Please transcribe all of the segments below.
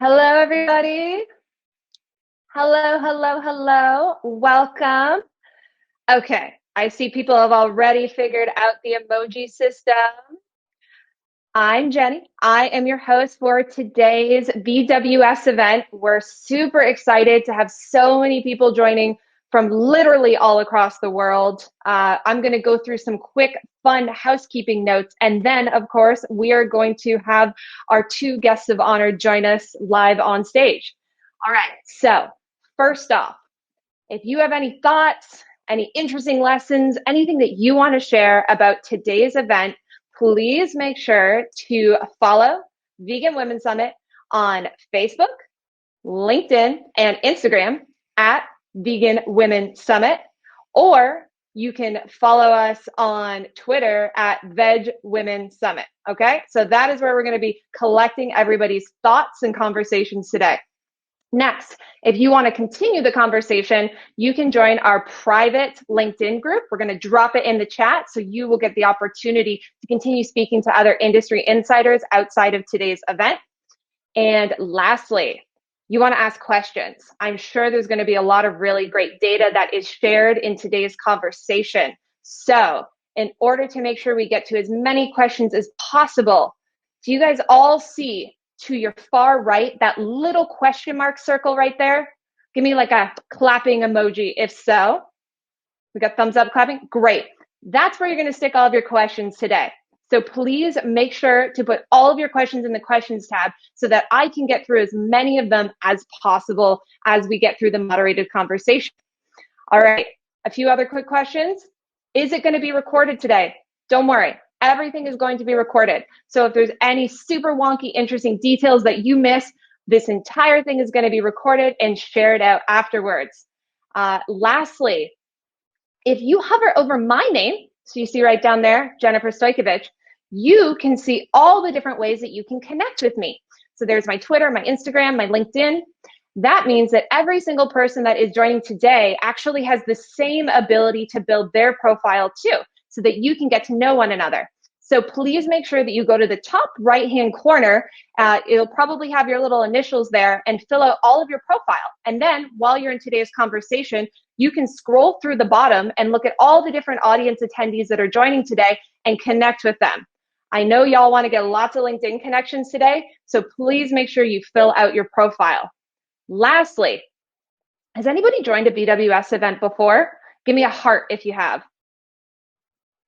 Hello, everybody. Hello, hello, hello. Welcome. Okay, I see people have already figured out the emoji system. I'm Jenny. I am your host for today's VWS event. We're super excited to have so many people joining from literally all across the world. I'm going to go through some quick, fun housekeeping notes. And then, of course, we are going to have our two guests of honor join us live on stage. All right. So first off, if you have any thoughts, any interesting lessons, anything that you want to share about today's event, please make sure to follow Vegan Women Summit on Facebook, LinkedIn, and Instagram at Vegan Women Summit, or you can follow us on Twitter at Veg Women Summit. Okay, so that is where we're going to be collecting everybody's thoughts and conversations today. Next, if you want to continue the conversation, you can join our private LinkedIn group. We're going to drop it in the chat so you will get the opportunity to continue speaking to other industry insiders outside of today's event. And lastly, you want to ask questions. I'm sure there's going to be a lot of really great data that is shared in today's conversation. So in order to make sure we get to as many questions as possible, do you guys all see to your far right that little question mark circle right there? Give me like a clapping emoji if so. We got thumbs up clapping? Great. That's where you're going to stick all of your questions today. So please make sure to put all of your questions in the questions tab so that I can get through as many of them as possible as we get through the moderated conversation. All right, a few other quick questions. Is it going to be recorded today? Don't worry, everything is going to be recorded. So if there's any super wonky, interesting details that you miss, this entire thing is going to be recorded and shared out afterwards. Lastly, if you hover over my name, so you see right down there, Jennifer Stojkovic, you can see all the different ways that you can connect with me. So there's my Twitter, my Instagram, my LinkedIn. That means that every single person that is joining today actually has the same ability to build their profile too, so that you can get to know one another. So please make sure that you go to the top right-hand corner. It'll probably have your little initials there and fill out all of your profile. And then while you're in today's conversation, you can scroll through the bottom and look at all the different audience attendees that are joining today and connect with them. I know y'all want to get lots of LinkedIn connections today, so please make sure you fill out your profile. Lastly, has anybody joined a VWS event before? Give me a heart if you have.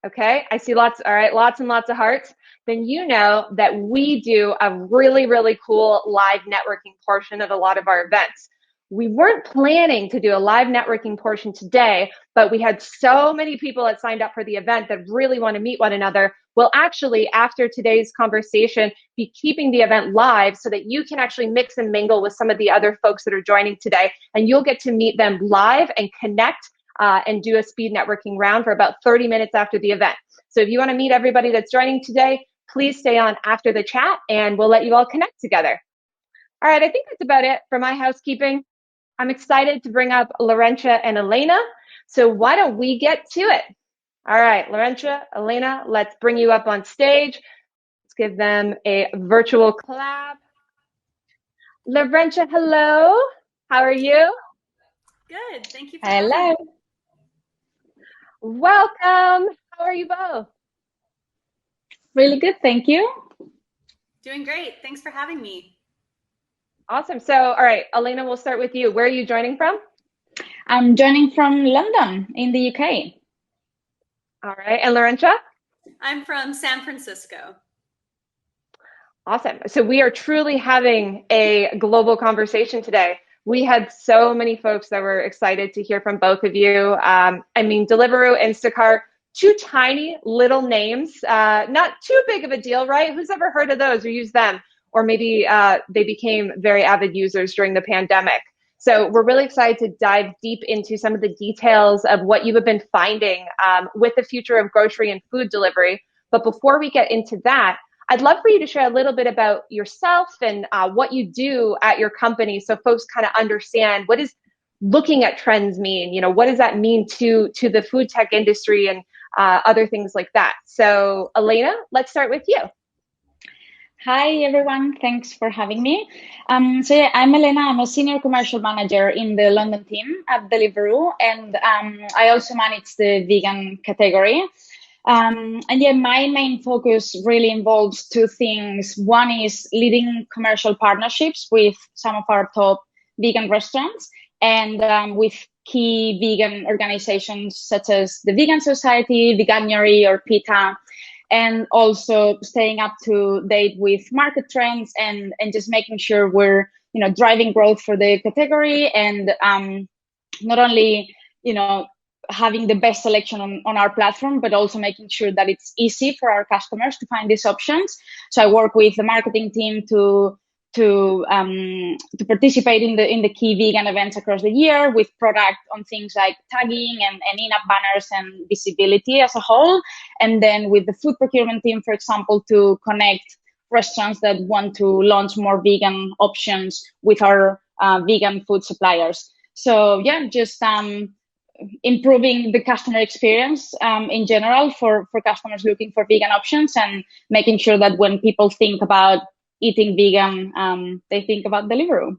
Okay, I see lots. All right, lots and lots of hearts. Then you know that we do a really, really cool live networking portion of a lot of our events. We weren't planning to do a live networking portion today, but we had so many people that signed up for the event that really want to meet one another. We'll actually, after today's conversation, be keeping the event live so that you can actually mix and mingle with some of the other folks that are joining today, and you'll get to meet them live and connect and do a speed networking round for about 30 minutes after the event. So if you want to meet everybody that's joining today, please stay on after the chat and we'll let you all connect together. All right, I think that's about it for my housekeeping. I'm excited to bring up Laurentia and Elena. So why don't we get to it? All right, Laurentia, Elena, let's bring you up on stage. Let's give them a virtual clap. Laurentia, hello. How are you? Good. Thank you for having me. Hello. Welcome. How are you both? Really good, thank you. Doing great. Thanks for having me. Awesome. So, all right, Elena, we'll start with you. Where are you joining from? I'm joining from London in the UK. All right. And Laurentia? I'm from San Francisco. Awesome. So we are truly having a global conversation today. We had so many folks that were excited to hear from both of you. I mean, Deliveroo, Instacart, two tiny little names, not too big of a deal, right? Who's ever heard of those or used them? Or maybe they became very avid users during the pandemic. So we're really excited to dive deep into some of the details of what you have been finding with the future of grocery and food delivery. But before we get into that, I'd love for you to share a little bit about yourself and what you do at your company so folks kind of understand what does looking at trends mean? You know, what does that mean to the food tech industry and other things like that? So Elena, let's start with you. Hi, everyone. Thanks for having me. So yeah, I'm Elena. I'm a senior commercial manager in the London team at Deliveroo, and I also manage the vegan category. And yeah, my main focus really involves two things. One is leading commercial partnerships with some of our top vegan restaurants and with key vegan organizations such as the Vegan Society, Veganuary, or PETA, and also staying up to date with market trends and just making sure we're driving growth for the category and not only having the best selection on our platform, but also making sure that it's easy for our customers to find these options. So I work with the marketing team to participate in the key vegan events across the year with product on things like tagging and in-app banners and visibility as a whole. And then with the food procurement team, for example, to connect restaurants that want to launch more vegan options with our vegan food suppliers. So yeah, just improving the customer experience in general for customers looking for vegan options and making sure that when people think about eating vegan, they think about Deliveroo.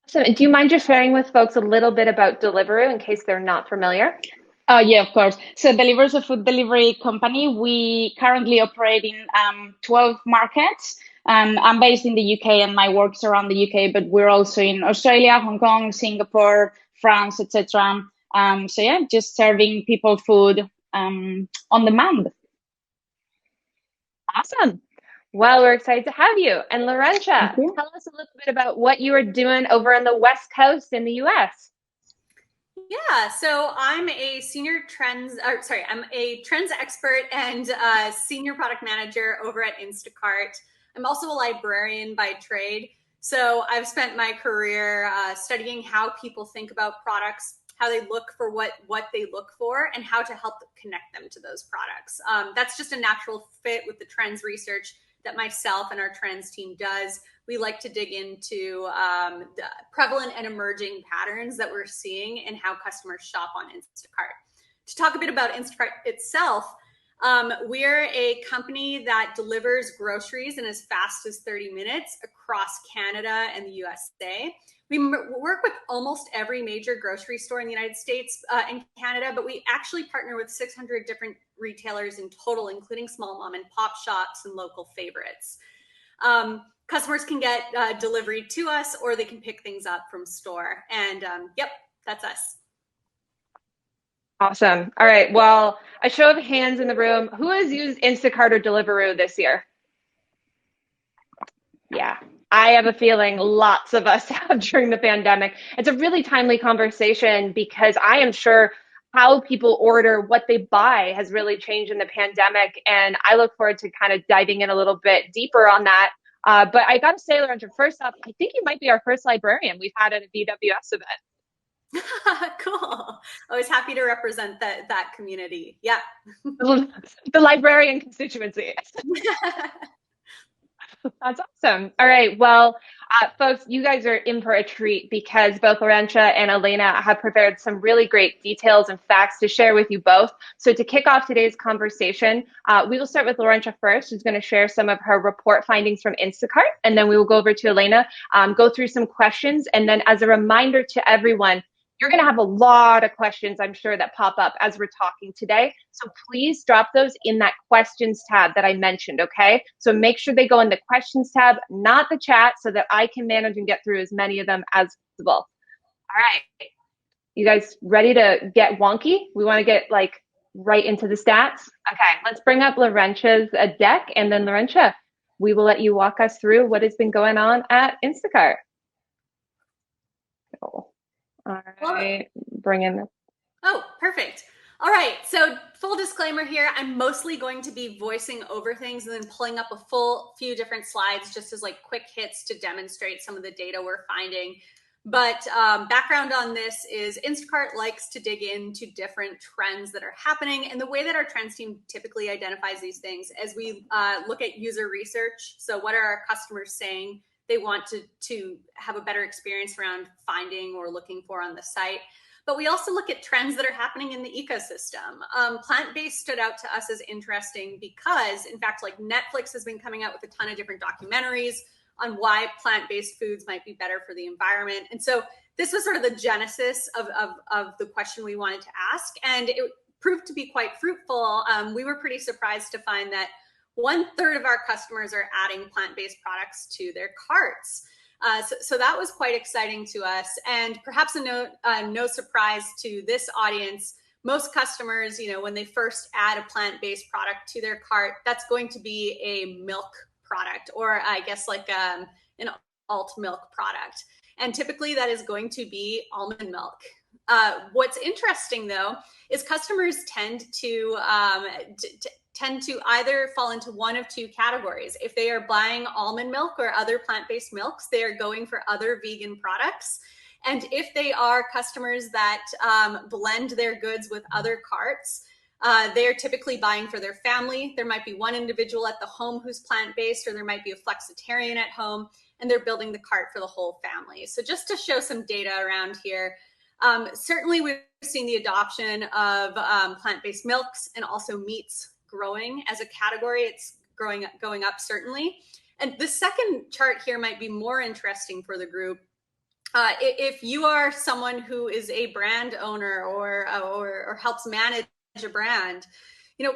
So, do you mind just sharing with folks a little bit about Deliveroo in case they're not familiar? Yeah, of course. So Deliveroo is a food delivery company. We currently operate in 12 markets. I'm based in the UK and my work's around the UK, but we're also in Australia, Hong Kong, Singapore, France, etc. So yeah, just serving people food on demand. Awesome. Well, we're excited to have you. And Laurentia, Thank you. tell us a little bit about what you are doing over on the West Coast in the US. Yeah, so I'm a I'm a trends expert and senior product manager over at Instacart. I'm also a librarian by trade. So I've spent my career studying how people think about products, how they look for what they look for, and how to help connect them to those products. That's just a natural fit with the trends research that myself and our trends team does. We like to dig into the prevalent and emerging patterns that we're seeing and how customers shop on Instacart. To talk a bit about Instacart itself, we're a company that delivers groceries in as fast as 30 minutes across Canada and the USA. We work with almost every major grocery store in the United States and Canada, but we actually partner with 600 different retailers in total, including small mom and pop shops and local favorites. Customers can get delivery to us, or they can pick things up from store. And yep, that's us. Awesome. All right. Well, a show of hands in the room. Who has used Instacart or Deliveroo this year? Yeah, I have a feeling lots of us have during the pandemic. It's a really timely conversation because I am sure how people order, what they buy has really changed in the pandemic. And I look forward to kind of diving in a little bit deeper on that. But I got to say, Lorenzo, first off, I think you might be our first librarian we've had at a VWS event. Cool. Always happy to represent that community. Yeah. The librarian constituency. That's awesome. All right. Well, folks, you guys are in for a treat because both Laurentia and Elena have prepared some really great details and facts to share with you both. So to kick off today's conversation, we will start with Laurentia first, who's going to share some of her report findings from Instacart. And then we will go over to Elena, go through some questions. And then as a reminder to everyone, you're going to have a lot of questions, I'm sure, that pop up as we're talking today. So please drop those in that questions tab that I mentioned, okay? So make sure they go in the questions tab, not the chat, so that I can manage and get through as many of them as possible. All right. You guys ready to get wonky? We want to get like right into the stats? Okay, let's bring up Laurentia's deck, and then Laurentia, we will let you walk us through what has been going on at Instacart. Cool. All right, bring in. Oh, perfect. All right, so full disclaimer here, I'm mostly going to be voicing over things and then pulling up a full few different slides just as like quick hits to demonstrate some of the data we're finding. But background on this is Instacart likes to dig into different trends that are happening. And the way that our trends team typically identifies these things is we look at user research. So what are our customers saying they want to have a better experience around finding or looking for on the site? but we also look at trends that are happening in the ecosystem. Plant-based stood out to us as interesting because, in fact, like Netflix has been coming out with a ton of different documentaries on why plant-based foods might be better for the environment. And so this was sort of the genesis of the question we wanted to ask, and it proved to be quite fruitful. We were pretty surprised to find that 1/3 of our customers are adding plant-based products to their carts. So that was quite exciting to us. And perhaps no surprise to this audience, most customers, when they first add a plant-based product to their cart, that's going to be a milk product, or I guess like an alt milk product. And typically that is going to be almond milk. What's interesting though, is customers tend to either fall into one of two categories. If they are buying almond milk or other plant-based milks, they are going for other vegan products. And if they are customers that blend their goods with other carts, they're typically buying for their family. There might be one individual at the home who's plant-based, or there might be a flexitarian at home, and they're building the cart for the whole family. So just to show some data around here, certainly we've seen the adoption of plant-based milks and also meats growing as a category. It's going up certainly. And the second chart here might be more interesting for the group. If you are someone who is a brand owner or helps manage a brand,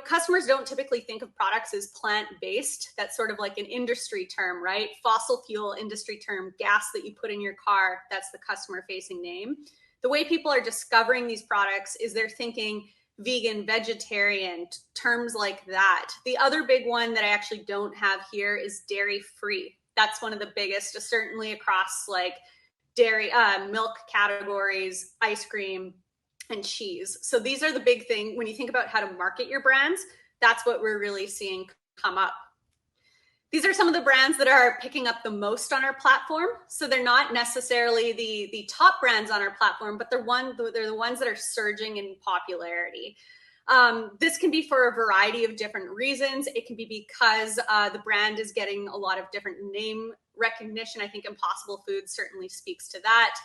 customers don't typically think of products as plant-based. That's sort of like an industry term, right? Fossil fuel industry term, gas that you put in your car, that's the customer-facing name. The way people are discovering these products is they're thinking vegan, vegetarian, terms like that. The other big one that I actually don't have here is dairy-free. That's one of the biggest, certainly across like dairy, milk categories, ice cream, and cheese. So these are the big thing. When you think about how to market your brands, that's what we're really seeing come up. These are some of the brands that are picking up the most on our platform. So they're not necessarily the top brands on our platform, but they're the ones that are surging in popularity. This can be for a variety of different reasons. It can be because the brand is getting a lot of different name recognition. I think Impossible Foods certainly speaks to that.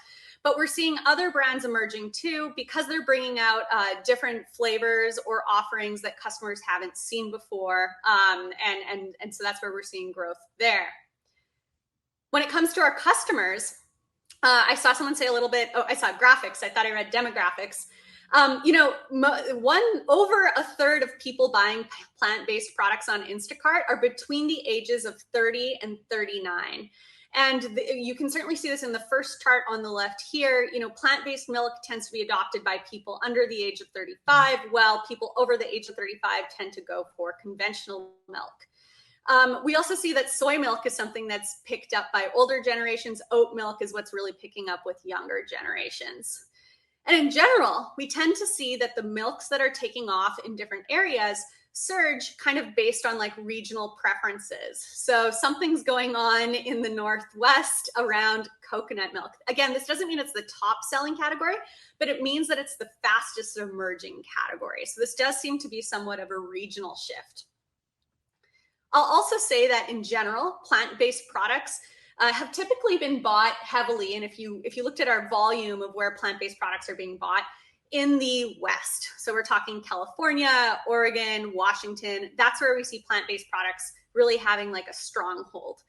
But we're seeing other brands emerging too, because they're bringing out different flavors or offerings that customers haven't seen before. And so that's where we're seeing growth there. When it comes to our customers, I saw someone say a little bit, I saw graphics. I thought I read demographics. Over a third of people buying plant-based products on Instacart are between the ages of 30 and 39. And you can certainly see this in the first chart on the left here. Plant-based milk tends to be adopted by people under the age of 35, while people over the age of 35 tend to go for conventional milk. We also see that soy milk is something that's picked up by older generations. Oat milk is what's really picking up with younger generations. And in general, we tend to see that the milks that are taking off in different areas surge kind of based on like regional preferences. So something's going on in the Northwest around coconut milk. Again, this doesn't mean it's the top selling category, but it means that it's the fastest emerging category. So this does seem to be somewhat of a regional shift. I'll also say that in general, plant-based products have typically been bought heavily. And if you looked at our volume of where plant-based products are being bought, in the West. So we're talking California, Oregon, Washington. That's where we see plant-based products really having like a stronghold.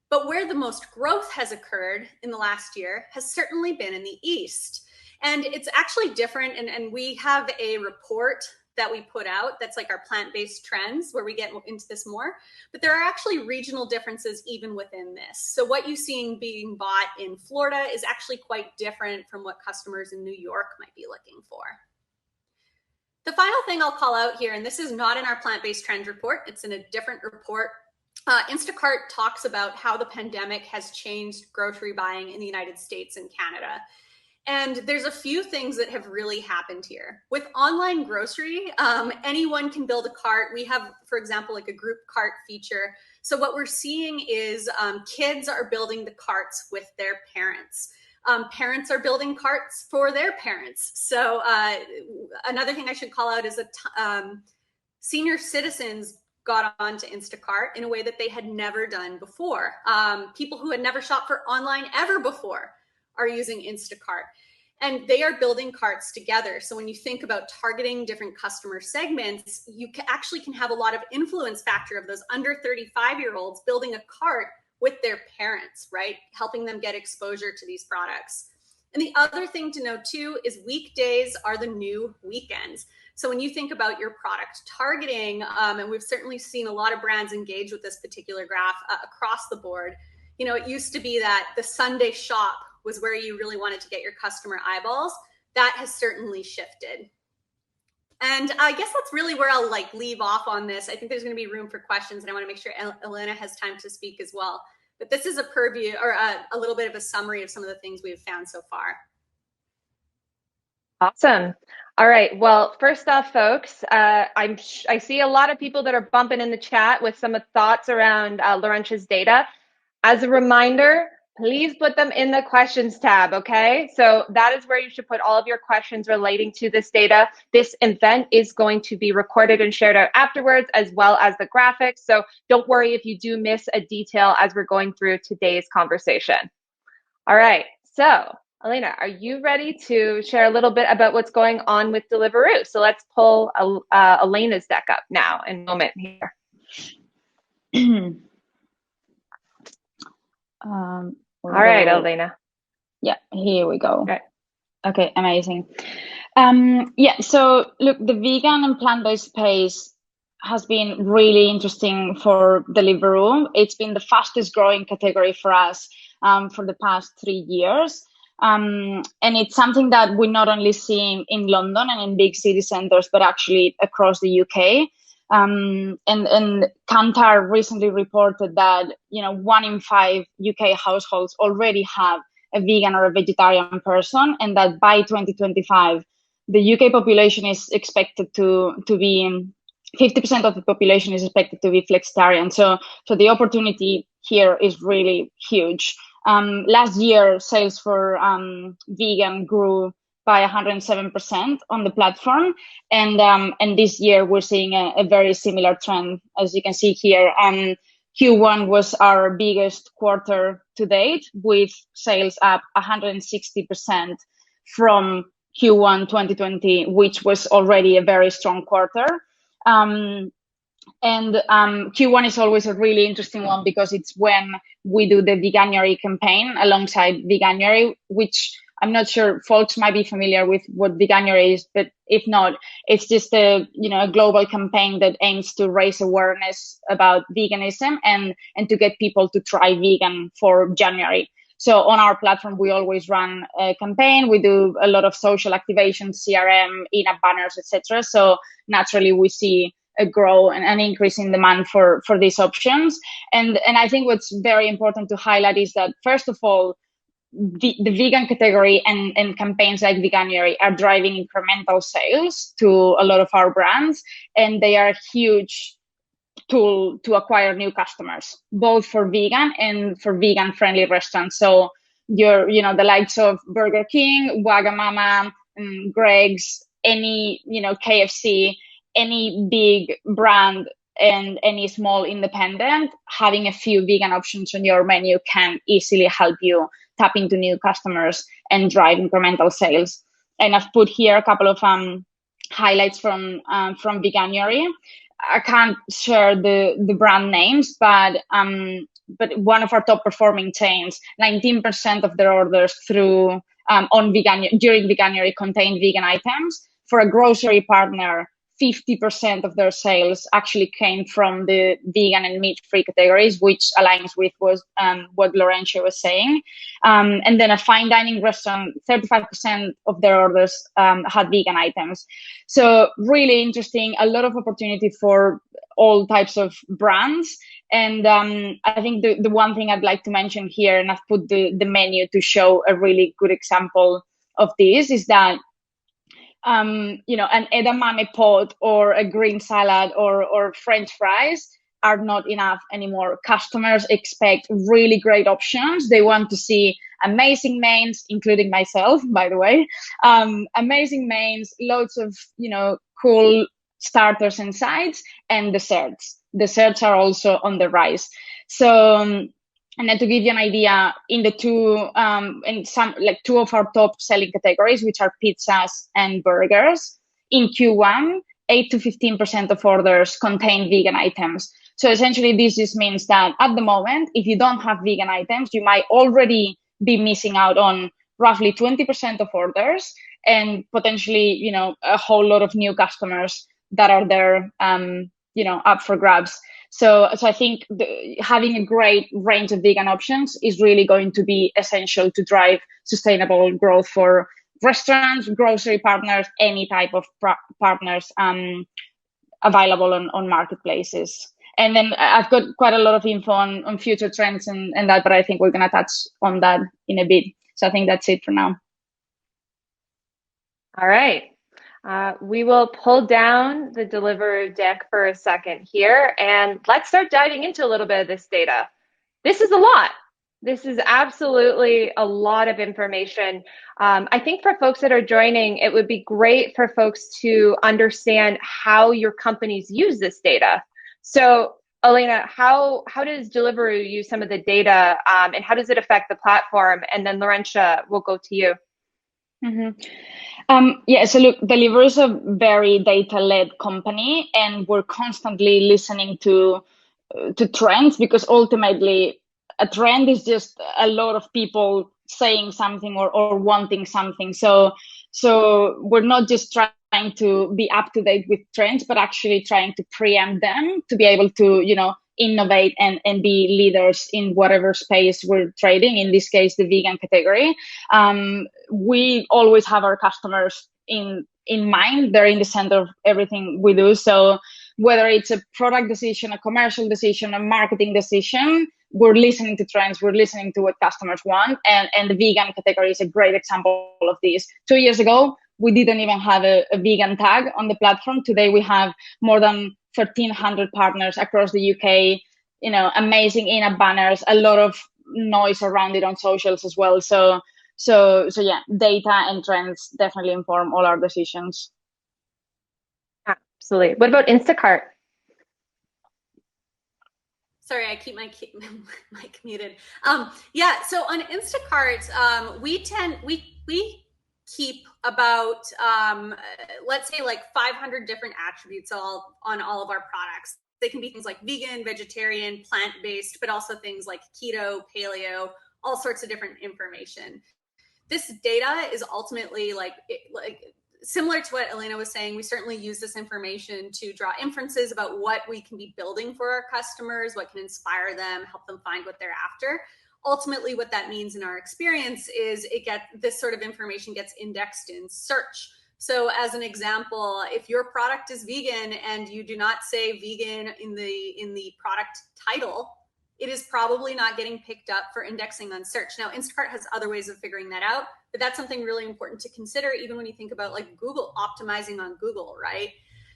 But where the most growth has occurred in the last year has certainly been in the East. And it's actually different. And we have a report that we put out that's like our plant-based trends, where we get into this more. But there are actually regional differences even within this. So what you're seeing being bought in Florida is actually quite different from what customers in New York might be looking for. The final thing I'll call out here, and this is not in our plant-based trend report, it's in a different report. Instacart talks about how the pandemic has changed grocery buying in the United States and Canada. And there's a few things that have really happened here. With online grocery, anyone can build a cart. We have, for example, like a group cart feature. So what we're seeing is kids are building the carts with their parents. Parents are building carts for their parents. So another thing I should call out is that senior citizens got onto Instacart in a way that they had never done before. People who had never shopped for online ever before are using Instacart. And they are building carts together. So when you think about targeting different customer segments, you actually can have a lot of influence factor of those under 35-year-olds building a cart with their parents, right? Helping them get exposure to these products. And the other thing to know too is weekdays are the new weekends. So when you think about your product targeting, and we've certainly seen a lot of brands engage with this particular graph across the board, it used to be that the Sunday shop was where you really wanted to get your customer eyeballs. That has certainly shifted. And I guess that's really where I'll leave off on this. I think there's going to be room for questions, and I want to make sure Elena has time to speak as well. But this is a purview or a little bit of a summary of some of the things we've found so far. Awesome. All right. Well, first off, folks, I see a lot of people that are bumping in the chat with some thoughts around Laurentia's data. As a reminder, please put them in the questions tab, okay? So that is where you should put all of your questions relating to this data. This event is going to be recorded and shared out afterwards, as well as the graphics. So don't worry if you do miss a detail as we're going through today's conversation. All right, so Elena, are you ready to share a little bit about what's going on with Deliveroo? So let's pull Elena's deck up now in a moment here. All right, Elena. Yeah, here we go. Right. Okay, amazing. Yeah, so look, the vegan and plant-based space has been really interesting for Deliveroo. It's been the fastest growing category for us for the past 3 years. And it's something that we not only see in London and in big city centers, but actually across the UK. And Kantar recently reported that 1 in 5 UK households already have a vegan or a vegetarian person, and that by 2025 the UK population is expected to be 50% of the population is expected to be flexitarian. So the opportunity here is really huge. Last year, sales for vegan grew by 107% on the platform, and this year we're seeing a very similar trend, as you can see here. Q1 was our biggest quarter to date, with sales up 160% from Q1 2020, which was already a very strong quarter. Q1 is always a really interesting one because it's when we do the Veganuary campaign alongside Veganuary, which I'm not sure folks might be familiar with what Veganuary is, but if not, it's just a global campaign that aims to raise awareness about veganism and to get people to try vegan for January. So on our platform, we always run a campaign. We do a lot of social activations, CRM, in-app banners, etc. So naturally, we see a grow and an increase in demand for these options. And I think what's very important to highlight is that, first of all, the vegan category and campaigns like Veganuary are driving incremental sales to a lot of our brands, and they are a huge tool to acquire new customers, both for vegan and for vegan-friendly restaurants. So the likes of Burger King, Wagamama, Greg's, any KFC, any big brand and any small independent, having a few vegan options on your menu can easily help you tap into new customers and drive incremental sales. And I've put here a couple of highlights from Veganuary. I can't share the brand names, but one of our top performing chains, 19% of their orders during Veganuary contain vegan items. For a grocery partner, 50% of their sales actually came from the vegan and meat-free categories, which aligns with what Laurentia was saying. And then a fine dining restaurant, 35% of their orders had vegan items. So really interesting, a lot of opportunity for all types of brands. And I think the one thing I'd like to mention here, and I've put the menu to show a really good example of this, is that an edamame pot or a green salad or French fries are not enough anymore. Customers expect really great options. They want to see amazing mains, including myself, by the way, amazing mains, loads of, cool starters and sides, and desserts. Desserts are also on the rise. So And then to give you an idea, in the two of our top selling categories, which are pizzas and burgers, in Q1, 8 to 15% of orders contain vegan items. So essentially, this just means that at the moment, if you don't have vegan items, you might already be missing out on roughly 20% of orders and potentially, a whole lot of new customers that are there, up for grabs. So I think having a great range of vegan options is really going to be essential to drive sustainable growth for restaurants, grocery partners, any type of partners available on marketplaces. And then I've got quite a lot of info on future trends and that, but I think we're going to touch on that in a bit. So I think that's it for now. All right. We will pull down the Deliveroo deck for a second here, and let's start diving into a little bit of this data. This is a lot. This is absolutely a lot of information. I think for folks that are joining, it would be great for folks to understand how your companies use this data. So, Elena, how does Deliveroo use some of the data, and how does it affect the platform? And then Laurentia, we'll go to you. So look, Deliveroo is a very data-led company, and we're constantly listening to trends, because ultimately a trend is just a lot of people saying something or wanting something. So we're not just trying to be up to date with trends, but actually trying to preempt them to be able to, innovate and be leaders in whatever space we're trading, in this case, the vegan category. We always have our customers in mind. They're in the center of everything we do. So whether it's a product decision, a commercial decision, a marketing decision, we're listening to trends, we're listening to what customers want. And the vegan category is a great example of this. 2 years ago, we didn't even have a vegan tag on the platform. Today, we have more than 1,300 partners across the UK, amazing in-app banners, a lot of noise around it on socials as well. So yeah, data and trends definitely inform all our decisions. Absolutely. What about Instacart? Sorry, I keep my mic muted. So on Instacart, we keep about, let's say, like 500 different attributes on all of our products. They can be things like vegan, vegetarian, plant-based, but also things like keto, paleo, all sorts of different information. This data is ultimately like similar to what Elena was saying. We certainly use this information to draw inferences about what we can be building for our customers, what can inspire them, help them find what they're after. Ultimately, what that means in our experience is this sort of information gets indexed in search. So as an example, if your product is vegan and you do not say vegan in the product title, it is probably not getting picked up for indexing on search. Now, Instacart has other ways of figuring that out, but that's something really important to consider, even when you think about like Google, optimizing on Google, right?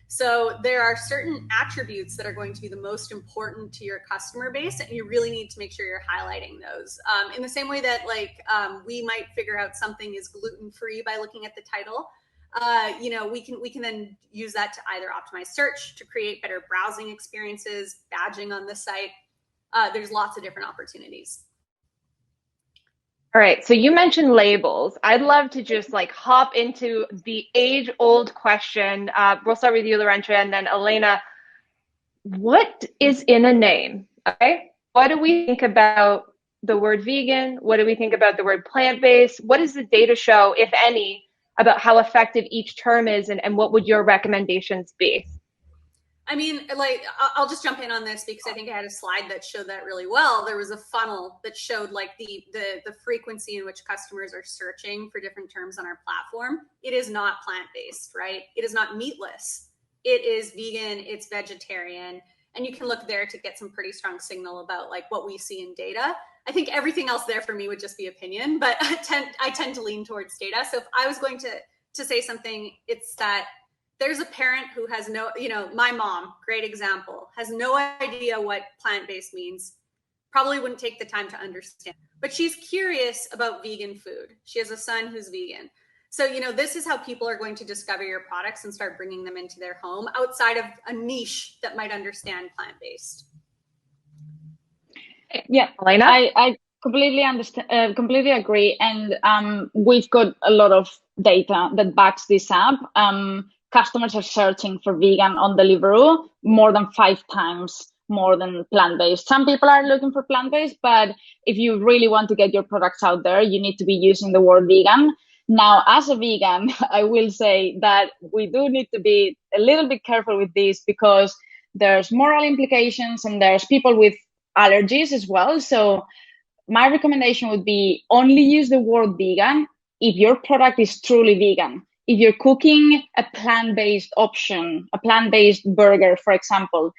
So there are certain attributes that are going to be the most important to your customer base, and you really need to make sure you're highlighting those. In the same way that we might figure out something is gluten-free by looking at the title, we can then use that to either optimize search, to create better browsing experiences, badging on the site. There's lots of different opportunities. All right, so you mentioned labels. I'd love to just hop into the age-old question. We'll start with you, Laurentia, and then Elena. What is in a name? Okay, what do we think about the word vegan? What do we think about the word plant-based? What does the data show, if any, about how effective each term is, and what would your recommendations be? I mean, I'll just jump in on this because I think I had a slide that showed that really well. There was a funnel that showed the frequency in which customers are searching for different terms on our platform. It is not plant-based, right? It is not meatless. It is vegan, it's vegetarian. And you can look there to get some pretty strong signal about what we see in data. I think everything else there for me would just be opinion, but I tend to lean towards data. So if I was going to say something, it's that there's a parent who has my mom, great example, has no idea what plant-based means, probably wouldn't take the time to understand, but she's curious about vegan food. She has a son who's vegan. So, this is how people are going to discover your products and start bringing them into their home outside of a niche that might understand plant-based. Yeah, Elena? I completely understand, completely agree. And we've got a lot of data that backs this up. Customers are searching for vegan on Deliveroo more than 5 times more than plant-based. Some people are looking for plant-based, but if you really want to get your products out there, you need to be using the word vegan. Now, as a vegan, I will say that we do need to be a little bit careful with this because there's moral implications and there's people with allergies as well. So my recommendation would be only use the word vegan if your product is truly vegan. If you're cooking a plant-based option, a plant-based burger, for example,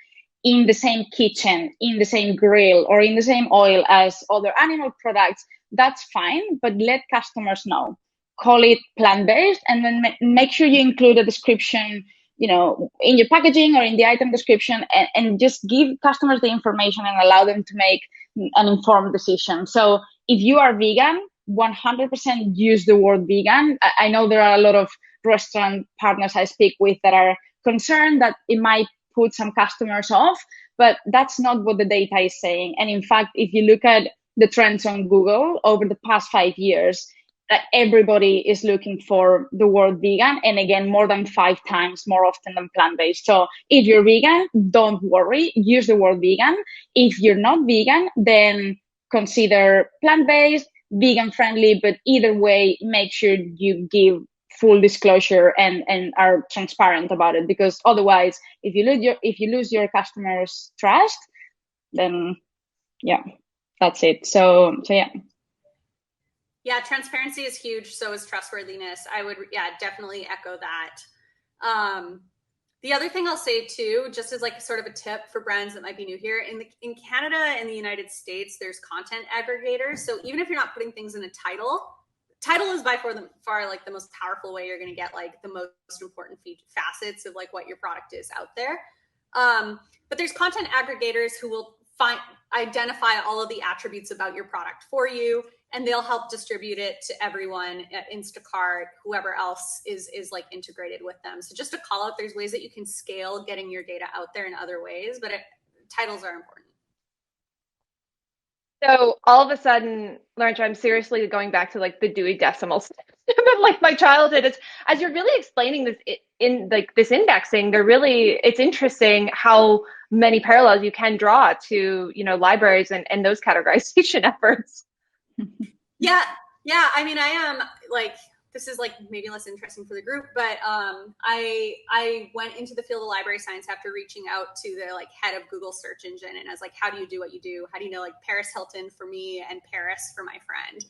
in the same kitchen, in the same grill, or in the same oil as other animal products, that's fine, but let customers know. Call it plant-based, and then make sure you include a description, in your packaging or in the item description, and just give customers the information and allow them to make an informed decision. So if you are vegan, 100% use the word vegan. I know there are a lot of restaurant partners I speak with that are concerned that it might put some customers off, but that's not what the data is saying. And in fact, if you look at the trends on Google over the past 5 years, everybody is looking for the word vegan, and again, more than 5 times more often than plant-based. So if you're vegan, don't worry, use the word vegan. If you're not vegan, then consider plant-based, vegan friendly, but either way, make sure you give full disclosure and are transparent about it, because otherwise, if you lose your customers' trust, then yeah, that's it. So yeah. Yeah, transparency is huge. So is trustworthiness. I would, definitely echo that. The other thing I'll say too, just as like sort of a tip for brands that might be new here, in Canada and the United States, there's content aggregators. So even if you're not putting things in a title is by far like the most powerful way you're going to get like the most important facets of like what your product is out there. But there's content aggregators who will identify all of the attributes about your product for you, and they'll help distribute it to everyone at Instacart, whoever else is like integrated with them. So just to call out, there's ways that you can scale getting your data out there in other ways, but titles are important. So all of a sudden, Laurentia, I'm seriously going back to like the Dewey Decimal System of like my childhood. It's, as you're really explaining this in like this indexing, it's interesting how many parallels you can draw to, libraries and those categorization efforts. Yeah. I mean, I am like, this is like maybe less interesting for the group, but I went into the field of library science after reaching out to the like head of Google search engine, and I was like, how do you do what you do? How do you know like Paris Hilton for me and Paris for my friend?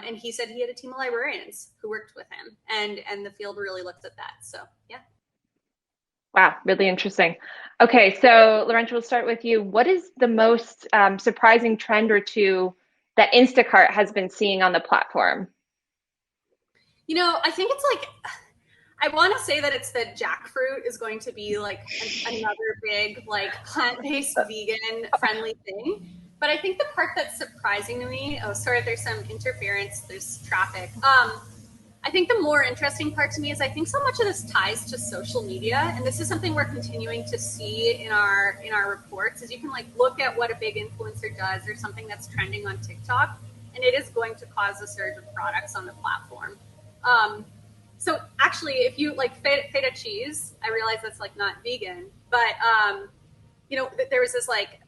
And he said he had a team of librarians who worked with him, and the field really looked at that. So yeah. Wow, really interesting. Okay, so Laurentia, we'll start with you. What is the most surprising trend or two that Instacart has been seeing on the platform? I think it's like, I want to say that it's that jackfruit is going to be like another big like plant-based vegan friendly thing. But I think the part that's surprising to me, there's some interference, there's traffic. I think the more interesting part to me is I think so much of this ties to social media, and this is something we're continuing to see in our reports, is you can like look at what a big influencer does or something that's trending on TikTok, and it is going to cause a surge of products on the platform. So actually, if you like feta cheese, I realize that's like not vegan, but there was this like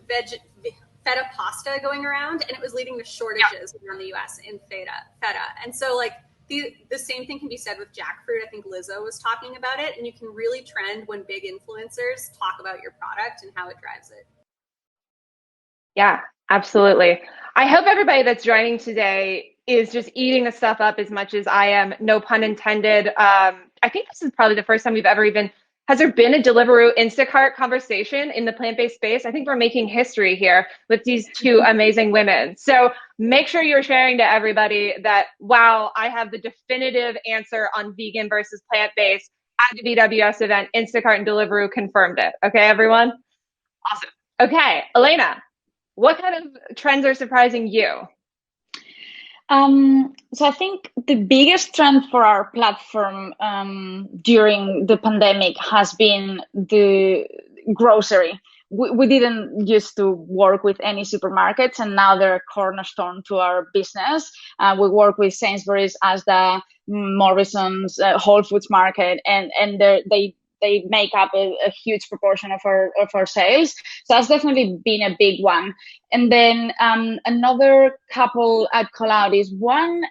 feta pasta going around, and it was leading to shortages around the US in feta. And so like the same thing can be said with jackfruit. I think Lizzo was talking about it, and you can really trend when big influencers talk about your product and how it drives it. Yeah, absolutely. I hope everybody that's joining today is just eating the stuff up as much as I am. No pun intended. I think this is probably the first time we've ever has there been a Deliveroo Instacart conversation in the plant-based space? I think we're making history here with these two amazing women. So make sure you're sharing to everybody that, wow, I have the definitive answer on vegan versus plant-based at the VWS event. Instacart and Deliveroo confirmed it. Okay, everyone? Awesome. Okay, Elena, what kind of trends are surprising you? So I think the biggest trend for our platform during the pandemic has been the grocery. we didn't used to work with any supermarkets, and now they're a cornerstone to our business. We work with Sainsbury's, Asda, Morrison's, Whole Foods Market, and they make up a huge proportion of our sales. So that's definitely been a big one. And then another couple I'd call out is one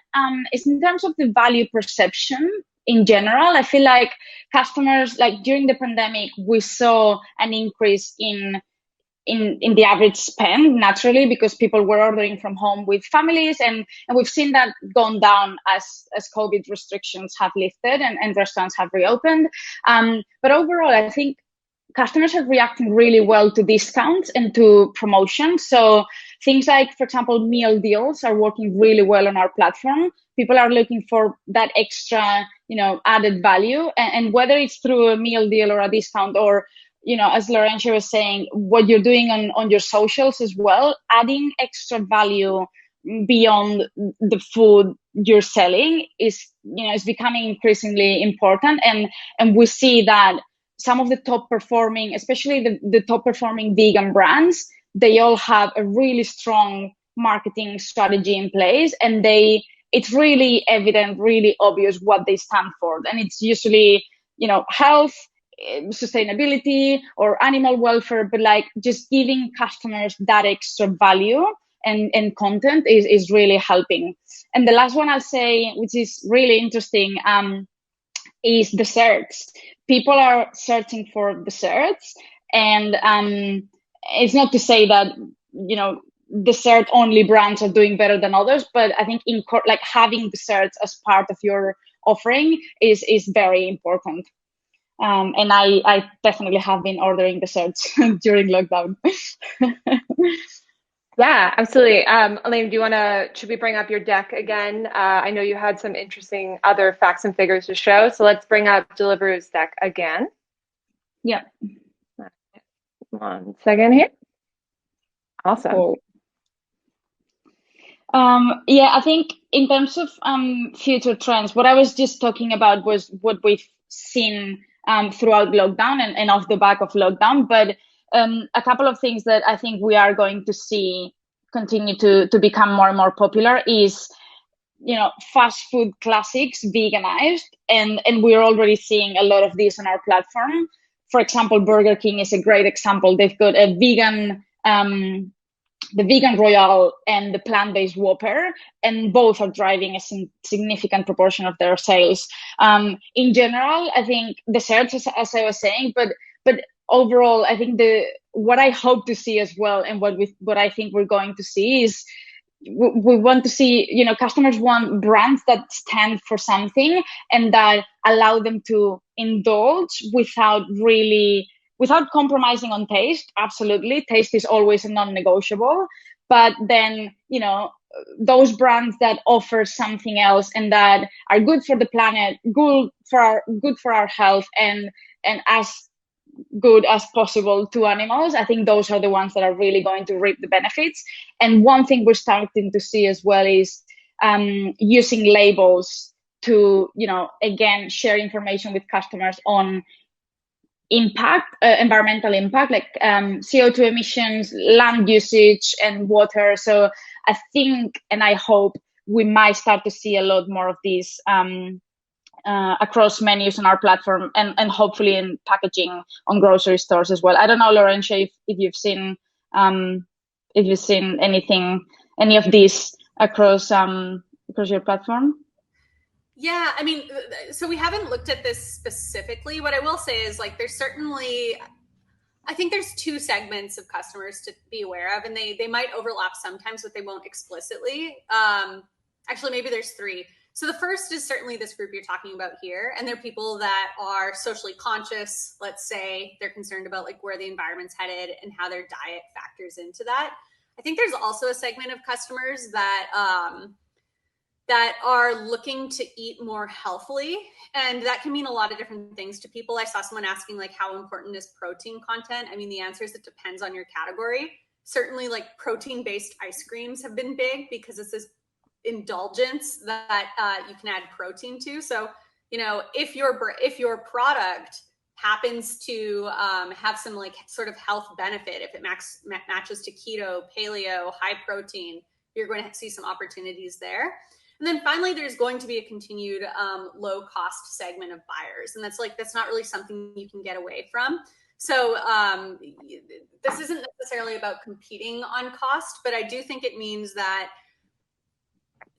is in terms of the value perception in general. I feel like customers, like during the pandemic, we saw an increase in the average spend naturally, because people were ordering from home with families, and we've seen that gone down as COVID restrictions have lifted and restaurants have reopened. But overall, I think customers are reacting really well to discounts and to promotions. So things like, for example, meal deals are working really well on our platform. People are looking for that extra, added value, and whether it's through a meal deal or a discount, or as Laurentia was saying, what you're doing on your socials as well, adding extra value beyond the food you're selling is becoming increasingly important. And we see that some of the top performing, especially the top performing vegan brands, they all have a really strong marketing strategy in place, and it's really evident, really obvious what they stand for. And it's usually, health, sustainability, or animal welfare, but like just giving customers that extra value and content is really helping. And the last one I'll say, which is really interesting, is desserts. People are searching for desserts, and it's not to say that dessert only brands are doing better than others, but I think like having desserts as part of your offering is very important. And I definitely have been ordering desserts during lockdown. Yeah, absolutely. Elaine, should we bring up your deck again? I know you had some interesting other facts and figures to show, so let's bring up Deliveroo's deck again. Yeah. 1 second here. Awesome. Cool. I think in terms of future trends, what I was just talking about was what we've seen throughout lockdown and off the back of lockdown. But a couple of things that I think we are going to see continue to become more and more popular is, fast food classics veganized. And we're already seeing a lot of this on our platform. For example, Burger King is a great example. They've got a vegan, the Vegan Royale and the plant-based Whopper, and both are driving a significant proportion of their sales. In general, I think desserts, as I was saying, but overall, I think what I hope to see as well, and what I think we're going to see is we want to see, customers want brands that stand for something and that allow them to indulge without compromising on taste. Absolutely, taste is always a non-negotiable, but then those brands that offer something else and that are good for the planet, good for our health, and as good as possible to animals, I think those are the ones that are really going to reap the benefits. And one thing we're starting to see as well is using labels to again share information with customers on impact, environmental impact, like CO2 emissions, land usage, and water. So I think, and I hope, we might start to see a lot more of these across menus on our platform, and hopefully in packaging on grocery stores as well. I don't know, Laurentia, if you've seen any of these across your platform. Yeah, I mean, so we haven't looked at this specifically. What I will say is, like, I think there's two segments of customers to be aware of, and they might overlap sometimes, but they won't explicitly. Actually, maybe there's three. So the first is certainly this group you're talking about here, and they're people that are socially conscious. Let's say they're concerned about like where the environment's headed and how their diet factors into that. I think there's also a segment of customers that are looking to eat more healthily, and that can mean a lot of different things to people. I saw someone asking like, how important is protein content? I mean, the answer is it depends on your category. Certainly, like protein-based ice creams have been big because it's this indulgence that you can add protein to. So, if your product happens to have some like sort of health benefit, if it matches to keto, paleo, high protein, you're going to see some opportunities there. And then finally, there's going to be a continued low cost segment of buyers. And that's not really something you can get away from. So this isn't necessarily about competing on cost, but I do think it means that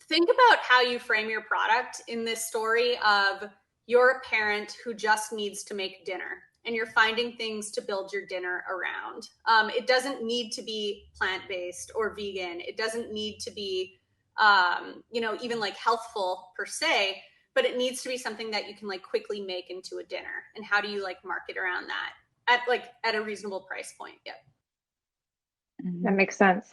think about how you frame your product in this story of you're a parent who just needs to make dinner and you're finding things to build your dinner around. It doesn't need to be plant-based or vegan. It doesn't need to be, even like healthful per se, but it needs to be something that you can like quickly make into a dinner. And how do you like market around that at a reasonable price point? Yep. That makes sense.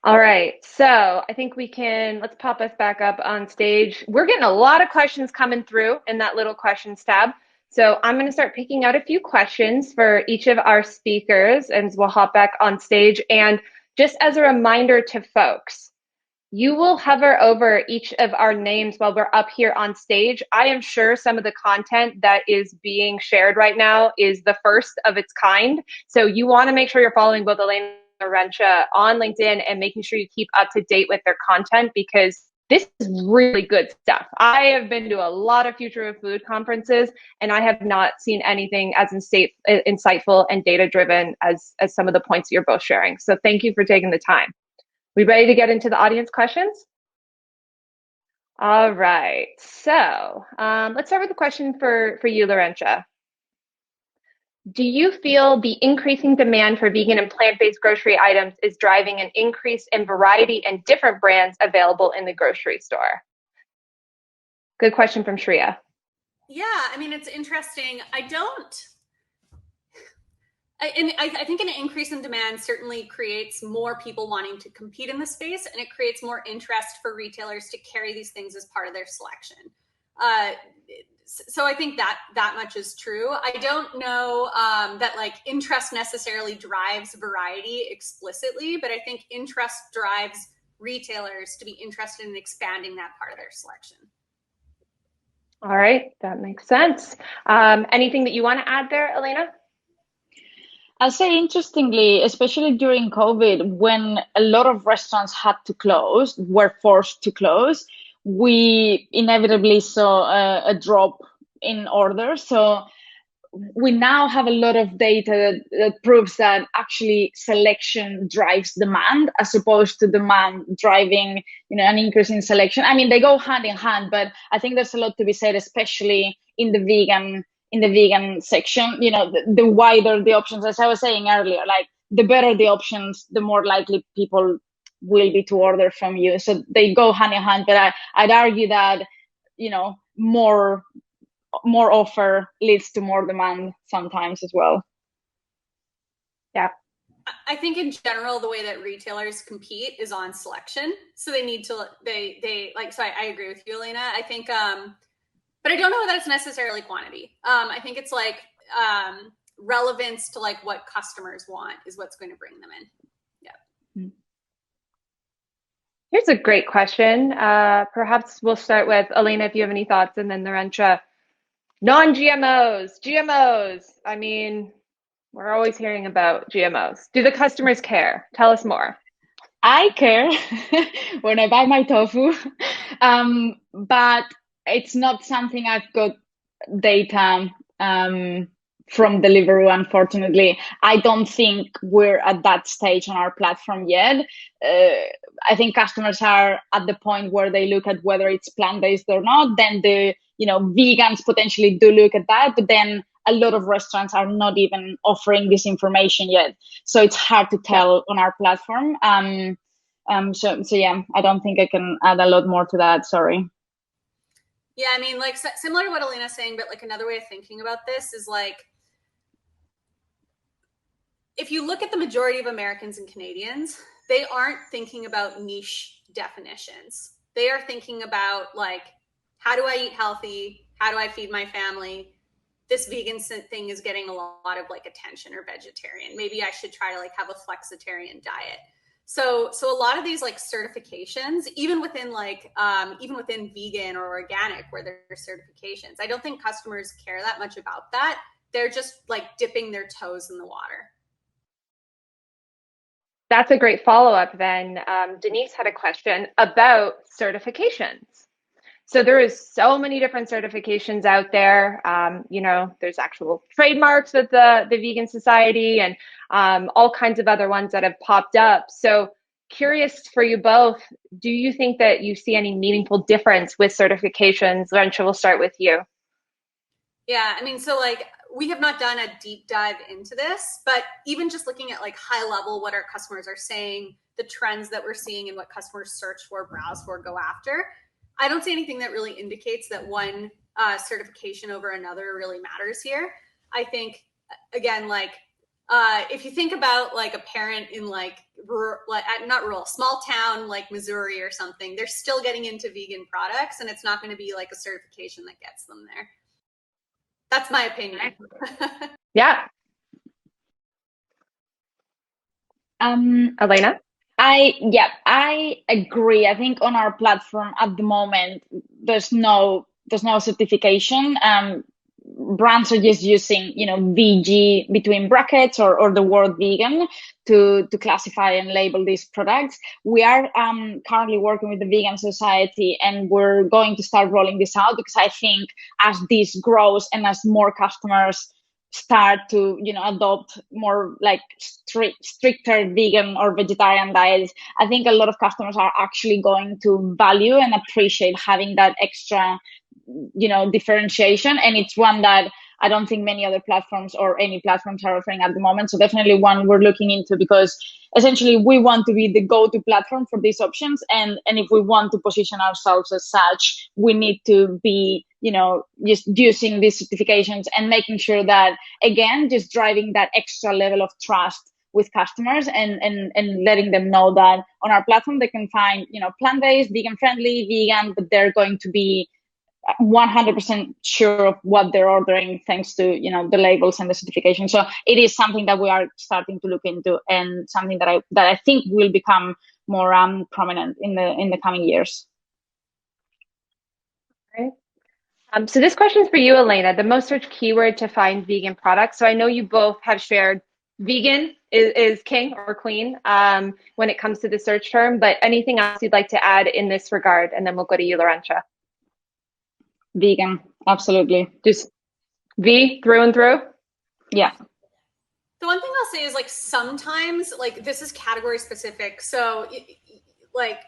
All right, so I think let's pop us back up on stage. We're getting a lot of questions coming through in that little questions tab. So I'm going to start picking out a few questions for each of our speakers, and we'll hop back on stage. And just as a reminder to folks, you will hover over each of our names while we're up here on stage. I am sure some of the content that is being shared right now is the first of its kind. So you want to make sure you're following both Elena and Laurentia on LinkedIn and making sure you keep up to date with their content, because this is really good stuff. I have been to a lot of Future of Food conferences, and I have not seen anything as insightful and data-driven as some of the points you're both sharing. So thank you for taking the time. We ready to get into the audience questions? All right, so let's start with a question for you, Laurentia. Do you feel the increasing demand for vegan and plant-based grocery items is driving an increase in variety and different brands available in the grocery store? Good question from Shreya. Yeah, I mean, it's interesting. I think an increase in demand certainly creates more people wanting to compete in the space, and it creates more interest for retailers to carry these things as part of their selection. So I think that much is true. I don't know that like interest necessarily drives variety explicitly, but I think interest drives retailers to be interested in expanding that part of their selection. All right, that makes sense. Anything that you want to add there, Elena? I'll say, interestingly, especially during COVID, when a lot of restaurants were forced to close, we inevitably saw a drop in orders. So we now have a lot of data that proves that actually selection drives demand, as opposed to demand driving, an increase in selection. I mean, they go hand in hand, but I think there's a lot to be said, especially in the vegan section. The wider the options, as I was saying earlier, like the better the options, the more likely people will be to order from you. So they go hand in hand, but I'd argue that, more offer leads to more demand sometimes as well. Yeah. I think in general, the way that retailers compete is on selection. So they need to, so I agree with you, Elena. I think, but I don't know that it's necessarily quantity. I think it's like relevance to like what customers want is what's going to bring them in. Yeah. Here's a great question. Perhaps we'll start with Elena, if you have any thoughts, and then Laurentia. Non-GMOs, GMOs. I mean, we're always hearing about GMOs. Do the customers care? Tell us more. I care when I buy my tofu, but it's not something I've got data from Deliveroo, unfortunately. I don't think we're at that stage on our platform yet. I think customers are at the point where they look at whether it's plant-based or not. Then the vegans potentially do look at that, but then a lot of restaurants are not even offering this information yet. So it's hard to tell on our platform. So yeah, I don't think I can add a lot more to that. Sorry. Yeah, I mean, like similar to what Elena's saying, but like another way of thinking about this is like, if you look at the majority of Americans and Canadians, they aren't thinking about niche definitions. They are thinking about like, how do I eat healthy? How do I feed my family? This vegan thing is getting a lot of like attention, or vegetarian. Maybe I should try to like have a flexitarian diet. So a lot of these like certifications, even within vegan or organic, where there's certifications, I don't think customers care that much about that. They're just like dipping their toes in the water. That's a great follow-up then. Denise had a question about certifications. So there is so many different certifications out there. There's actual trademarks with the Vegan Society and all kinds of other ones that have popped up. So curious for you both, do you think that you see any meaningful difference with certifications? Laurentia, we'll start with you. Yeah, I mean, so like we have not done a deep dive into this, but even just looking at like high level, what our customers are saying, the trends that we're seeing and what customers search for, browse for, go after, I don't see anything that really indicates that one certification over another really matters here. I think, again, like if you think about like a parent in like not rural, small town like Missouri or something, they're still getting into vegan products, and it's not going to be like a certification that gets them there. That's my opinion. Yeah. Elena? I agree. I think on our platform at the moment, there's no certification. Brands are just using, VG between brackets or the word vegan to classify and label these products. We are currently working with the Vegan Society, and we're going to start rolling this out because I think as this grows and as more customers start to adopt more like stricter vegan or vegetarian diets, I think a lot of customers are actually going to value and appreciate having that extra differentiation, and it's one that I don't think many other platforms or any platforms are offering at the moment. So definitely one we're looking into, because essentially we want to be the go-to platform for these options, and if we want to position ourselves as such, we need to be just using these certifications and making sure that, again, just driving that extra level of trust with customers and letting them know that on our platform they can find plant-based, vegan friendly, vegan, but they're going to be 100% sure of what they're ordering thanks to the labels and the certification. So it is something that we are starting to look into, and something that I think will become more prominent in the coming years. Right. So this question is for you, Elena. The most searched keyword to find vegan products. So I know you both have shared vegan is king or queen when it comes to the search term, but anything else you'd like to add in this regard? And then we'll go to you, Laurentia. Vegan, absolutely. Just V through and through? Yeah. The one thing I'll say is like sometimes like this is category specific. So like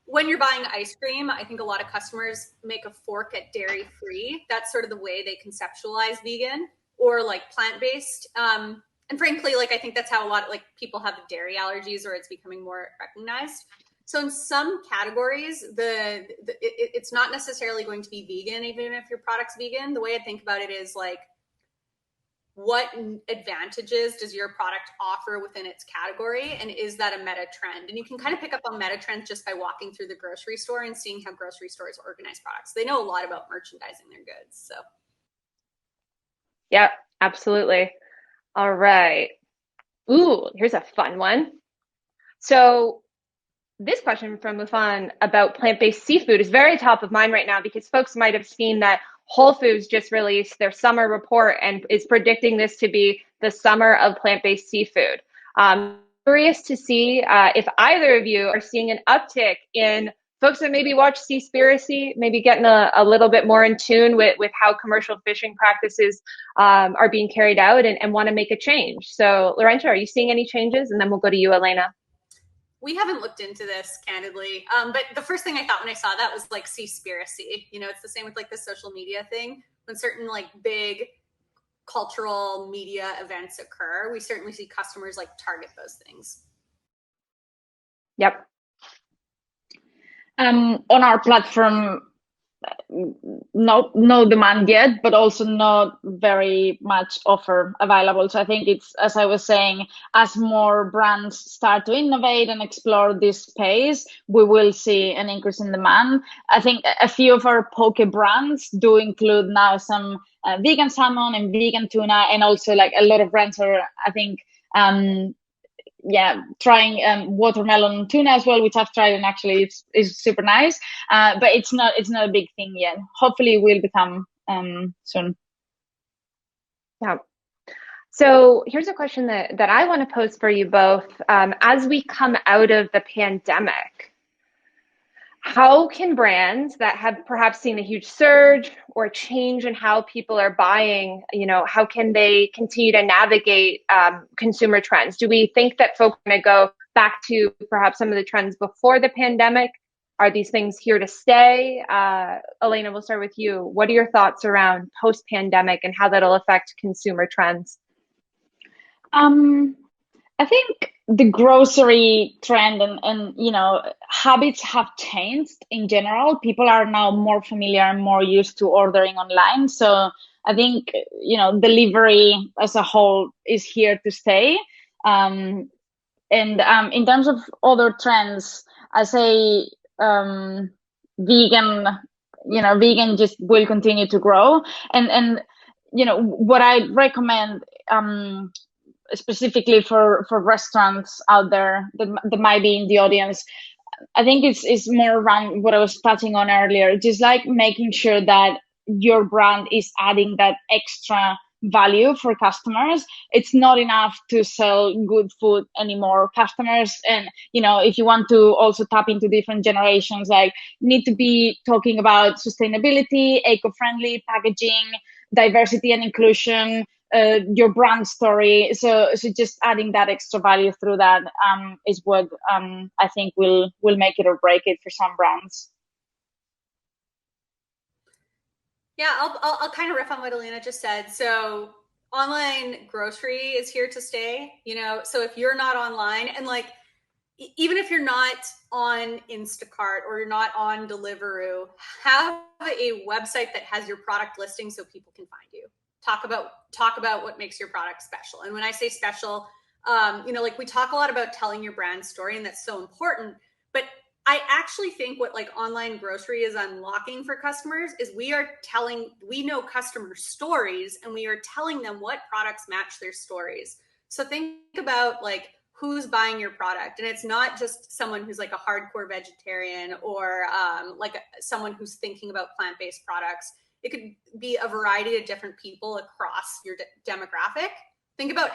when you're buying ice cream, I think a lot of customers make a fork at dairy free. That's sort of the way they conceptualize vegan or like plant-based. And frankly, like I think that's how a lot of like people have dairy allergies, or it's becoming more recognized. So in some categories, it's not necessarily going to be vegan, even if your product's vegan. The way I think about it is like, what advantages does your product offer within its category? And is that a meta trend? And you can kind of pick up on meta trends just by walking through the grocery store and seeing how grocery stores organize products. They know a lot about merchandising their goods. So. Yep, absolutely. All right. Ooh, here's a fun one. So this question from Mufan about plant-based seafood is very top of mind right now, because folks might have seen that Whole Foods just released their summer report and is predicting this to be the summer of plant-based seafood. Curious to see if either of you are seeing an uptick in folks that maybe watch Seaspiracy, maybe getting a little bit more in tune with how commercial fishing practices are being carried out and want to make a change. So Laurentia, are you seeing any changes? And then we'll go to you, Elena. We haven't looked into this candidly, but the first thing I thought when I saw that was like Seaspiracy. It's the same with like the social media thing. When certain like big cultural media events occur, we certainly see customers like target those things. Yep. On our platform, no demand yet, but also not very much offer available. So I think it's, as I was saying, as more brands start to innovate and explore this space, we will see an increase in demand. I think a few of our poke brands do include now some vegan salmon and vegan tuna, and also like a lot of brands are, I think, trying watermelon tuna as well, which I've tried, and actually it's super nice. But it's not a big thing yet. Hopefully it will become soon. Yeah. So here's a question that I want to pose for you both. As we come out of the pandemic, how can brands that have perhaps seen a huge surge or change in how people are buying, how can they continue to navigate consumer trends? Do we think that folks are going to go back to perhaps some of the trends before the pandemic? Are these things here to stay? Elena, we'll start with you. What are your thoughts around post-pandemic and how that'll affect consumer trends? I think the grocery trend and habits have changed in general. People are now more familiar and more used to ordering online. So I think delivery as a whole is here to stay. And in terms of other trends, I say vegan. Vegan just will continue to grow. And what I recommend. Specifically for restaurants out there that might be in the audience, I think it's more around what I was touching on earlier, just like making sure that your brand is adding that extra value for customers. It's not enough to sell good food anymore. Customers, and if you want to also tap into different generations, like need to be talking about sustainability, eco-friendly packaging, diversity and inclusion, your brand story. So just adding that extra value through that is what I think will make it or break it for some brands. Yeah, I'll kind of riff on what Elena just said. So online grocery is here to stay, so if you're not online, and like, even if you're not on Instacart or you're not on Deliveroo, have a website that has your product listing so people can find you. Talk about what makes your product special. And when I say special, like we talk a lot about telling your brand story, and that's so important. But I actually think what like online grocery is unlocking for customers is we know customer stories, and we are telling them what products match their stories. So think about like who's buying your product, and it's not just someone who's like a hardcore vegetarian or someone who's thinking about plant-based products. It could be a variety of different people across your demographic. Think about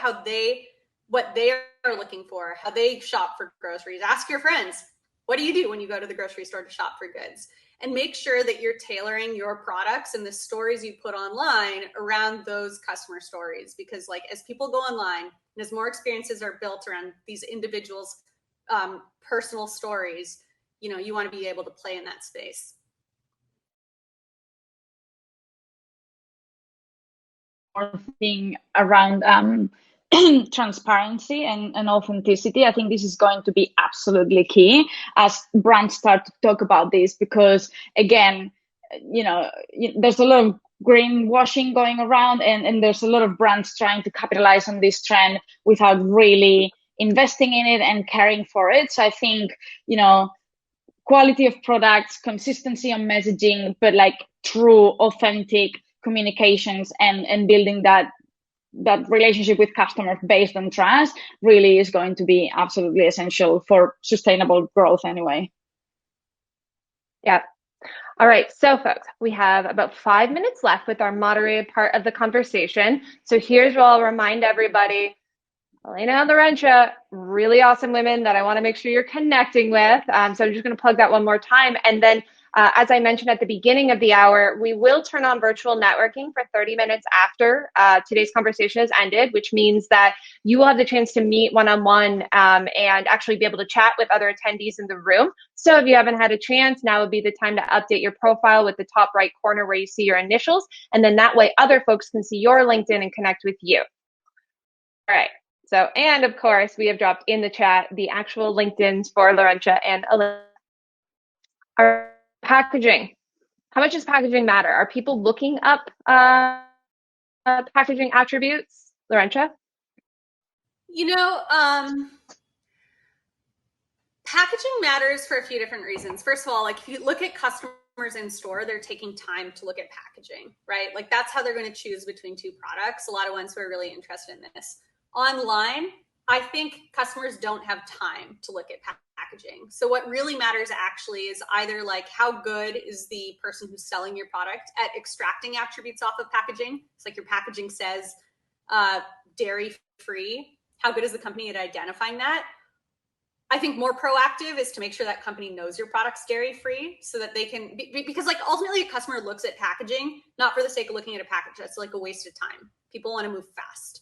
what they are looking for, how they shop for groceries. Ask your friends, what do you do when you go to the grocery store to shop for goods? And make sure that you're tailoring your products and the stories you put online around those customer stories. Because like as people go online and as more experiences are built around these individuals' personal stories, you want to be able to play in that space. Thing around transparency and authenticity. I think this is going to be absolutely key as brands start to talk about this, because again, there's a lot of greenwashing going around, and there's a lot of brands trying to capitalize on this trend without really investing in it and caring for it. So I think, quality of products, consistency on messaging, but like true, authentic communications and building that relationship with customers based on trust really is going to be absolutely essential for sustainable growth anyway. Yeah. All right. So folks, we have about 5 minutes left with our moderated part of the conversation. So here's where I'll remind everybody, Elena and Laurentia, really awesome women that I want to make sure you're connecting with. So I'm just going to plug that one more time. And then as I mentioned at the beginning of the hour, we will turn on virtual networking for 30 minutes after today's conversation has ended, which means that you will have the chance to meet one-on-one and actually be able to chat with other attendees in the room. So if you haven't had a chance, now would be the time to update your profile with the top right corner where you see your initials. And then that way other folks can see your LinkedIn and connect with you. All right. So, and of course, we have dropped in the chat the actual LinkedIns for Laurentia and Elena. Our packaging. How much does packaging matter? Are people looking up packaging attributes? Laurentia? Packaging matters for a few different reasons. First of all, like if you look at customers in store, they're taking time to look at packaging, right? Like that's how they're going to choose between two products. A lot of ones who are really interested in this. Online, I think customers don't have time to look at packaging. So what really matters actually is either like how good is the person who's selling your product at extracting attributes off of packaging. It's like your packaging says dairy-free, how good is the company at identifying that? I think more proactive is to make sure that company knows your product's dairy-free so that they can, because like ultimately a customer looks at packaging, not for the sake of looking at a package. That's like a waste of time. People want to move fast.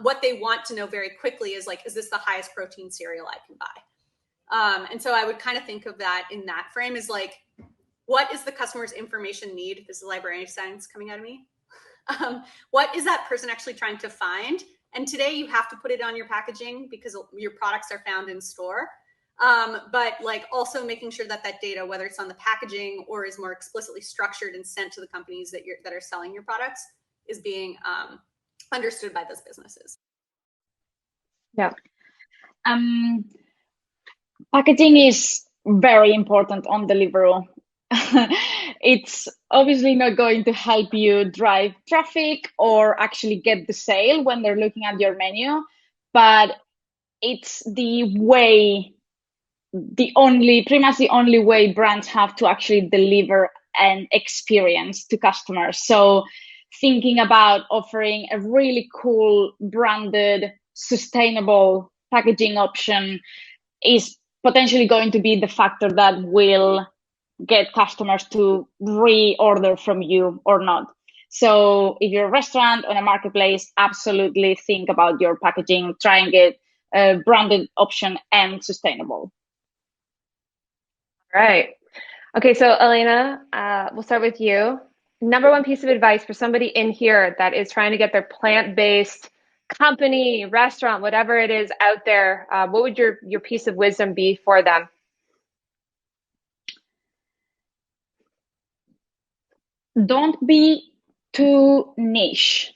What they want to know very quickly is like, is this the highest protein cereal I can buy? And so I would kind of think of that in that frame is like, what is the customer's information need? This is librarian science coming out of me. What is that person actually trying to find? And today you have to put it on your packaging because your products are found in store. But like also making sure that that data, whether it's on the packaging or is more explicitly structured and sent to the companies that are selling your products, is being understood by those businesses. Yeah. Packaging is very important on Deliveroo. It's obviously not going to help you drive traffic or actually get the sale when they're looking at your menu, but it's pretty much the only way brands have to actually deliver an experience to customers. So thinking about offering a really cool, branded, sustainable packaging option is potentially going to be the factor that will get customers to reorder from you or not. So if you're a restaurant on a marketplace, absolutely think about your packaging, try and get a branded option and sustainable. All right. Okay, so Elena, we'll start with you. Number one piece of advice for somebody in here that is trying to get their plant-based company, restaurant, whatever it is out there, what would your piece of wisdom be for them? Don't be too niche.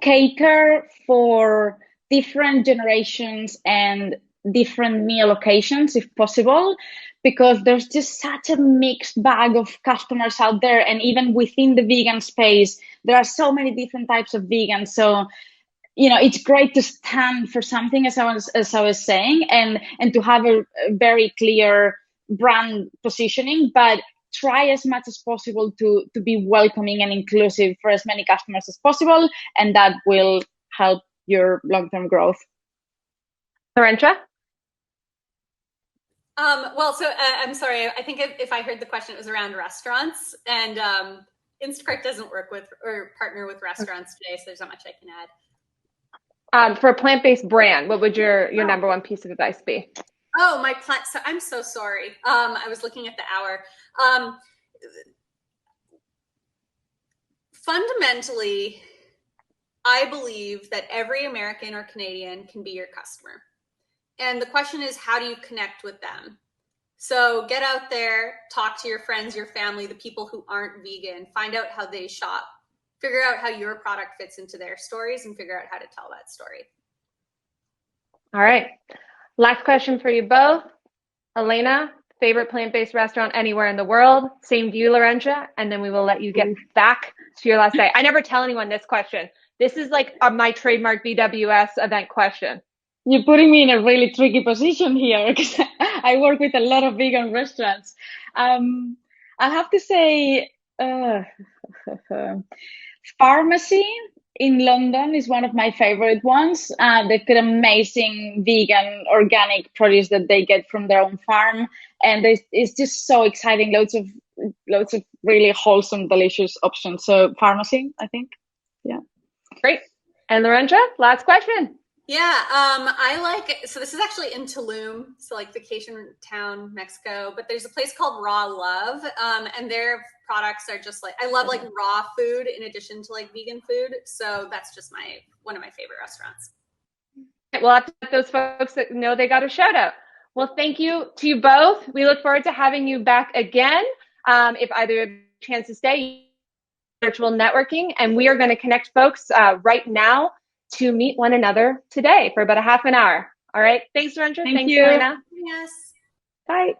Cater for different generations and different meal occasions if possible, because there's just such a mixed bag of customers out there. And even within the vegan space, there are so many different types of vegans. So, it's great to stand for something, as I was saying, and to have a very clear brand positioning, but try as much as possible to be welcoming and inclusive for as many customers as possible, and that will help your long-term growth. Laurentia? Well, so I'm sorry. I think if I heard the question, it was around restaurants, and Instacart doesn't work with or partner with restaurants today, so there's not much I can add. For a plant-based brand, what would your number one piece of advice be? Oh, my plant. So I'm so sorry. I was looking at the hour. Fundamentally, I believe that every American or Canadian can be your customer. And the question is, how do you connect with them? So get out there, talk to your friends, your family, the people who aren't vegan, find out how they shop, figure out how your product fits into their stories, and figure out how to tell that story. All right. Last question for you both. Elena, favorite plant-based restaurant anywhere in the world? Same to you, Laurentia, and then we will let you get back to your last day. I never tell anyone this question. This is like my trademark VWS event question. You're putting me in a really tricky position here because I work with a lot of vegan restaurants. I'll have to say Pharmacy in London is one of my favorite ones. They've got amazing vegan organic produce that they get from their own farm, and it's just so exciting. Loads of really wholesome, delicious options. So Pharmacy, I think. Yeah. Great. And Laurentia, last question. Yeah, so this is actually in Tulum, so like vacation town, Mexico, but there's a place called Raw Love, and their products are just like, I love like raw food in addition to like vegan food. So that's just one of my favorite restaurants. Well, I'll have to let those folks that know they got a shout out. Well, thank you to you both. We look forward to having you back again. If either have a chance to stay, virtual networking, and we are going to connect folks right now to meet one another today for about a half an hour. All right. Thanks, Laurentia. Thanks, you. Elena. Yes. Bye.